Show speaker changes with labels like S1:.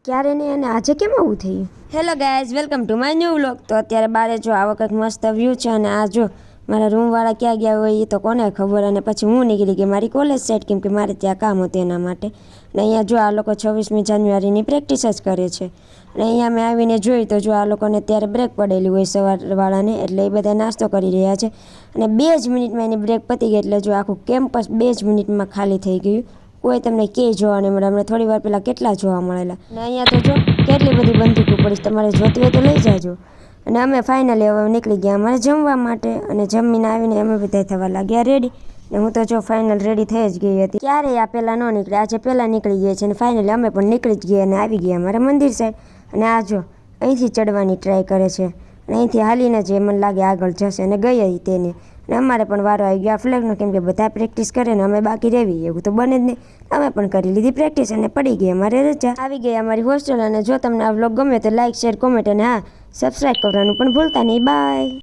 S1: ક્યારે નહીં અને આજે કેમ આવું થયું? Hello guys, welcome to my new vlog. તો અત્યારે બારે જો આવો કંઈક મસ્ત વ્યૂ છે અને આ જો મારા રૂમવાળા ક્યાં ગયા હોય એ તો કોને ખબર. અને પછી હું નીકળી ગઈ મારી કોલેજ સાઈડ, કેમ કે મારે ત્યાં કામ હતું એના માટે. અને અહીંયા જો આ લોકો 26મી જાન્યુઆરીની પ્રેક્ટિસ જ કરે છે. અને અહીંયા મેં આવીને જોઈ તો જો આ લોકોને ત્યારે બ્રેક પડેલી હોય સવારવાળાને, એટલે એ બધા નાસ્તો કરી રહ્યા છે. અને 2 જ મિનિટમાં એની બ્રેક પતી ગઈ, એટલે જો આખું કેમ્પસ 2 જ મિનિટમાં ખાલી થઈ ગયું. કોઈ તમને કે જોવા નહીં મળે. હમણાં થોડી વાર પહેલાં કેટલા જોવા મળેલા. અને અહીંયા તો જો કેટલી બધી બંદૂકો પડી, તમારે જોતી હોય તો લઈ જાજો. અને અમે ફાઇનલી હવે નીકળી ગયા અમારે જમવા માટે. અને જમીને આવીને અમે બધા થવા લાગ્યા રેડી. ને હું તો જો ફાઇનલ રેડી થઈ જ ગઈ હતી. ક્યારેય આ પહેલાં ન નીકળે, આજે પહેલાં નીકળી ગયા છે. અને ફાઇનલી અમે પણ નીકળી જ ગયા અને આવી ગયા અમારા મંદિર સાઈડ. અને આ જો અહીંથી ચડવાની ટ્રાય કરે છે. અને અહીંથી હાલીને જ મને લાગે આગળ જશે. અને ગઈ તેને. અને અમારે પણ વારો આવી ગયો આ ફ્લેગનો, કેમ કે બધા પ્રેક્ટિસ કરે ને અમે બાકી રહેવી, એવું તો બને જ નહીં. અમે પણ કરી લીધી પ્રેક્ટિસ અને પડી ગઈ અમારે રજા. આવી ગઈ અમારી હોસ્ટેલ. અને જો તમને આ વ્લોગ ગમે તો લાઇક, શેર, કોમેન્ટ અને હા, સબસ્ક્રાઈબ કરવાનું પણ ભૂલતા નહીં. બાય.